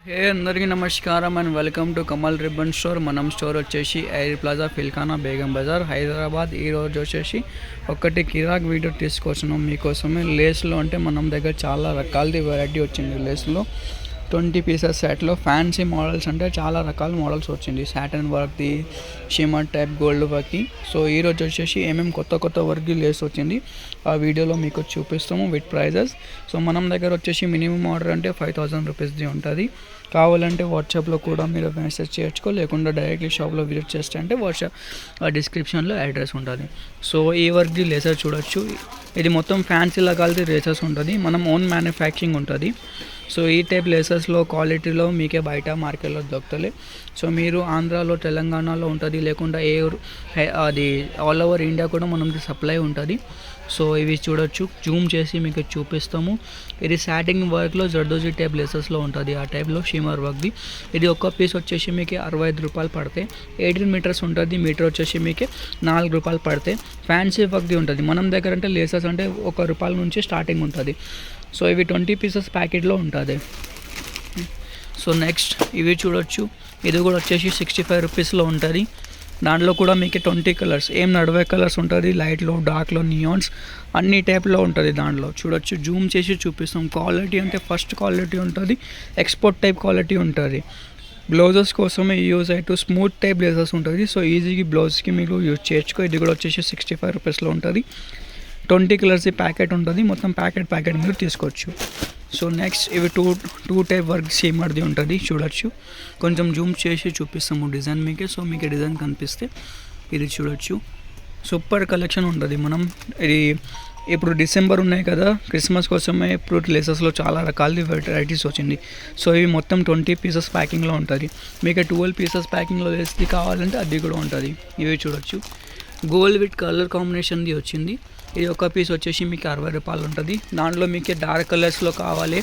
హే అందరికీ నమస్కారం and welcome to Kamal ribbon store. మనం స్టోర్ వచ్చేసి ఎయిర్ ప్లాజా ఫిల్ఖానా బేగం బజార్ హైదరాబాద్. ఈరోజు వచ్చేసి ఒకటి కిరాక్ వీడియో తీసుకొచ్చినాం మీకోసమే. లేస్లో అంటే మనం దగ్గర చాలా రకాలది వెరైటీ వచ్చింది. లేస్లో 20 పీసెస్ సెట్లో ఫ్యాన్సీ మోడల్స్ అంటే చాలా రకాల మోడల్స్ వచ్చింది. సాటన్ వర్క్ది, షిమర్ టైప్, గోల్డ్ వర్క్కి. సో ఈరోజు వచ్చేసి ఏమేమి కొత్త వర్క్ది లేస్ వచ్చింది ఆ వీడియోలో మీకు చూపిస్తాము విత్ ప్రైజెస్. సో మనం దగ్గర వచ్చేసి మినిమం ఆర్డర్ అంటే 5000 రూపీస్ది ఉంటుంది. కావాలంటే వాట్సాప్లో కూడా మీరు మెసేజ్ చేయొచ్చు, లేకుండా డైరెక్ట్లీ షాప్లో విజిట్ చేస్తే అంటే వాట్సాప్ డిస్క్రిప్షన్లో అడ్రస్ ఉంటుంది. సో ఈ వర్క్ది లేసర్ చూడొచ్చు. ఇది మొత్తం ఫ్యాన్సీ రకాలది లేసర్స్ ఉంటుంది. మనం ఓన్ మ్యానుఫ్యాక్చరింగ్ ఉంటుంది. సో ఈ టైప్ లేసర్స్లో క్వాలిటీలో మీకే బయట మార్కెట్లో దొరుకుతలే. సో మీరు ఆంధ్రాలో, తెలంగాణలో ఉంటుంది, లేకుండా అది ఆల్ ఓవర్ ఇండియా కూడా మనకి సప్లై ఉంటుంది. సో ఇవి చూడొచ్చు, జూమ్ చేసి మీకు చూపిస్తాము. ఇది సాటింగ్ వర్క్లో జర్దోజీ టైప్ లేసెస్లో ఉంటుంది. ఆ టైప్లో షిమర్ వర్క్ది. ఇది ఒక్క పీస్ వచ్చేసి మీకు 65 రూపాయలు పడతాయి. 18 మీటర్స్ ఉంటుంది. మీటర్ వచ్చేసి మీకు 4 రూపాయలు పడతాయి. ఫ్యాన్సీ వర్క్ది ఉంటుంది. మనం దగ్గర అంటే లేసెస్ అంటే ₹1 నుంచి స్టార్టింగ్ ఉంటుంది. సో ఇవి 20 పీసెస్ ప్యాకెట్లో ఉంటుంది. సో నెక్స్ట్ ఇవి చూడొచ్చు. ఇది కూడా వచ్చేసి 65 రూపీస్లో ఉంటుంది. దాంట్లో కూడా మీకు 20 కలర్స్, ఏం నడవే కలర్స్ ఉంటుంది. లైట్లో, డార్క్లో, నియాన్స్ అన్ని టైప్లో ఉంటుంది. దాంట్లో చూడొచ్చు, జూమ్ చేసి చూపిస్తాం. క్వాలిటీ అంటే ఫస్ట్ క్వాలిటీ ఉంటుంది, ఎక్స్పోర్ట్ టైప్ క్వాలిటీ ఉంటుంది. బ్లౌజెస్ కోసమే యూజ్ అయ్యే స్మూత్ టైప్ బ్లేజర్స్ ఉంటుంది. సో ఈజీగా బ్లౌజ్కి మీరు యూజ్ చేయొచ్చు. ఇది కూడా వచ్చేసి 65 రూపీస్లో ఉంటుంది. 20 కలర్స్ ప్యాకెట్ ఉంటుంది. మొత్తం ప్యాకెట్ మీరు తీసుకోవచ్చు. సో నెక్స్ట్ ఇవి టూ టైప్ వర్క్ షిమర్ది ఉంటుంది. చూడొచ్చు, కొంచెం జూమ్ చేసి చూపిస్తాము డిజైన్ మీకే. సో మీకు డిజైన్ కనిపిస్తే ఇది చూడొచ్చు. సూపర్ కలెక్షన్ ఉంటుంది. మనం ఇది ఇప్పుడు డిసెంబర్ ఉన్నాయి కదా, క్రిస్మస్ కోసమే ఇప్పుడు లేసెస్లో చాలా రకాల వెరైటీస్ వచ్చింది. సో ఇవి మొత్తం 20 పీసెస్ ప్యాకింగ్లో ఉంటుంది. మీకు 12 పీసెస్ ప్యాకింగ్లో లేసి కావాలంటే అది కూడా ఉంటుంది. ఇవి చూడొచ్చు, గోల్డ్ విత్ కలర్ కాంబినేషన్ది వచ్చింది. ఇది ఒక పీస్ వచ్చేసి మీకు 60 రూపాయలు ఉంటుంది. దాంట్లో మీకు డార్క్ కలర్స్లో కావాలి,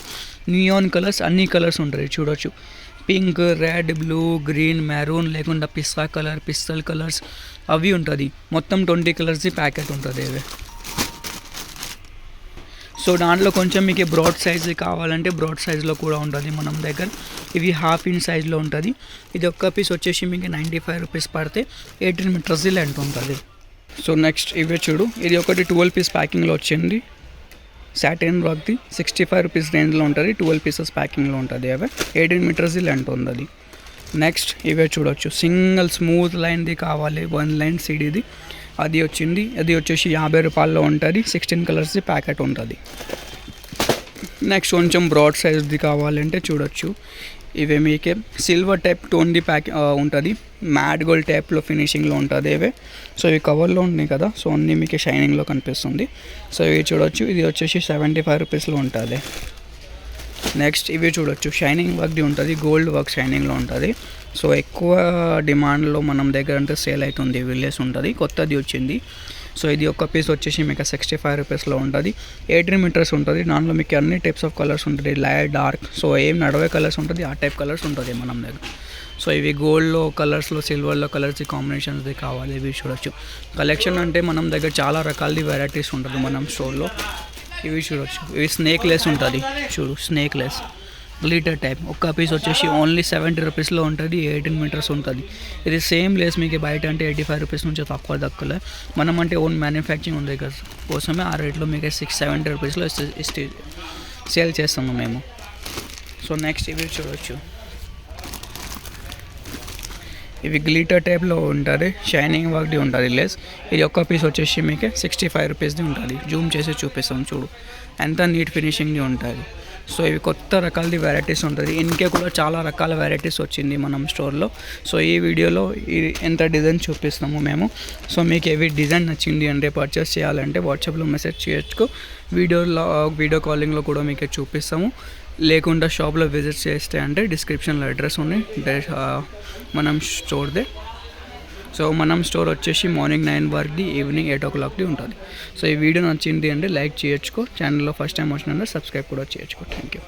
నియాన్ కలర్స్, అన్ని కలర్స్ ఉంటాయి. చూడొచ్చు, pink, red, blue, green, maroon, లేకుండా పిస్తా కలర్, పిస్టల్ కలర్స్ అవి ఉంటుంది. మొత్తం 20 కలర్స్ది ప్యాకెట్ ఉంటుంది ఇవి. సో దాంట్లో కొంచెం మీకు బ్రాడ్ సైజ్ కావాలంటే బ్రాడ్ సైజ్లో కూడా ఉంటుంది మనం దగ్గర. ఇవి ½ ఇంచ్ సైజ్లో ఉంటుంది. ఇది ఒక్క పీస్ వచ్చేసి మీకు 95 రూపీస్ పడితే 18 మీటర్స్ లెంత్ ఉంటుంది. సో నెక్స్ట్ ఇవే చూడు, ఇది ఒకటి 12 పీస్ ప్యాకింగ్లో వచ్చింది. సాటిన్ వర్క్ది 65 రూపీస్ రేంజ్లో ఉంటుంది. 12 పీసెస్ ప్యాకింగ్లో ఉంటుంది. అవి 18 మీటర్స్ లెంత్ ఉంది. నెక్స్ట్ ఇవే చూడొచ్చు, సింగిల్ స్మూత్ లైన్ది కావాలి, 1 లైన్ సిడీది అది వచ్చింది. అది వచ్చేసి 50 రూపాయల్లో ఉంటుంది. 16 కలర్స్ది ప్యాకెట్ ఉంటుంది. నెక్స్ట్ కొంచెం బ్రాడ్ సైజ్ది కావాలంటే చూడొచ్చు, ఇవే మీకే సిల్వర్ టైప్ టోన్ది ఉంటుంది. మ్యాట్ గోల్డ్ టైప్లో ఫినిషింగ్లో ఉంటుంది ఇవే. సో ఇవి కవర్లో ఉన్నాయి కదా, సో అన్నీ మీకు షైనింగ్లో కనిపిస్తుంది. సో ఇవి చూడొచ్చు, ఇది వచ్చేసి 75 రూపీస్లో ఉంటుంది. నెక్స్ట్ ఇవి చూడొచ్చు, షైనింగ్ వర్క్ది ఉంటుంది, గోల్డ్ వర్క్ షైనింగ్లో ఉంటుంది. సో ఎక్కువ డిమాండ్లో మనం దగ్గర అంటే సేల్ అవుతుంది. విలేజ్ ఉంటుంది, కొత్తది వచ్చింది. సో ఇది ఒక పీస్ వచ్చేసి మీకు 65 రూపీస్లో ఉంటుంది. 18 మీటర్స్ ఉంటుంది. దాంట్లో మీకు అన్ని టైప్స్ ఆఫ్ కలర్స్ ఉంటుంది, లైట్, డార్క్. సో ఏం నడవే కలర్స్ ఉంటుంది, ఆ టైప్ కలర్స్ ఉంటుంది మనం దగ్గర. సో ఇవి గోల్డ్లో కలర్స్లో, సిల్వర్లో కలర్స్ కాంబినేషన్స్ది కావాలి. ఇవి చూడొచ్చు. కలెక్షన్ అంటే మనం దగ్గర చాలా రకాలది వెరైటీస్ ఉంటుంది మనం స్టోర్లో. ఇవి చూడొచ్చు, ఇవి స్నేక్ లెస్ ఉంటుంది. చూడు, స్నేక్ లెస్ గ్లిటర్ టైప్. ఒక్క పీస్ వచ్చేసి ఓన్లీ 70 రూపీస్లో ఉంటుంది. 18 మీటర్స్ ఉంటుంది. ఇది సేమ్ లేస్ మీకు బయట అంటే 85 రూపీస్ నుంచి తక్కువ. మనం అంటే ఓన్ మ్యానుఫ్యాక్చరింగ్ ఉంది కోసమే ఆ రేట్లో మీకు 70 రూపీస్లో సేల్ చేస్తాము మేము. సో నెక్స్ట్ ఇవి చూడొచ్చు, ఇవి గ్లిటర్ టైప్లో ఉంటుంది, షైనింగ్ వర్క్ది ఉంటుంది లేస్. ఇది ఒక్క పీస్ వచ్చేసి మీకు 65 రూపీస్ది ఉంటుంది. జూమ్ చేసి చూపిస్తాం చూడు, ఎంత నీట్ ఫినిషింగ్ది ఉంటుంది. సో ఇవి కొత్త రకాలది వెరైటీస్ ఉంటుంది. ఇంకే కూడా చాలా రకాల వెరైటీస్ వచ్చింది మనం స్టోర్లో. సో ఈ వీడియోలో ఎంత డిజైన్ చూపిస్తాము మేము. సో మీకు ఏవి డిజైన్ నచ్చింది అంటే పర్చేస్ చేయాలంటే వాట్సాప్లో మెసేజ్ చేయొచ్చు. వీడియో కాలింగ్లో కూడా మీకు చూపిస్తాము. లేకుండా షాప్లో విజిట్ చేస్తే అంటే డిస్క్రిప్షన్లో అడ్రస్ ఉంది మనం స్టోర్దే. సో మనం స్టోర్ వచ్చేసి మార్నింగ్ 9 వరకుది, ఈవినింగ్ 8 o'clockది ఉంటుంది. సో ఈ వీడియో నచ్చింది అంటే లైక్ చేయొచ్చుకో. ఛానల్లో ఫస్ట్ టైం వచ్చినంటే సబ్స్క్రైబ్ కూడా చేయొచ్చుకో. Thank you.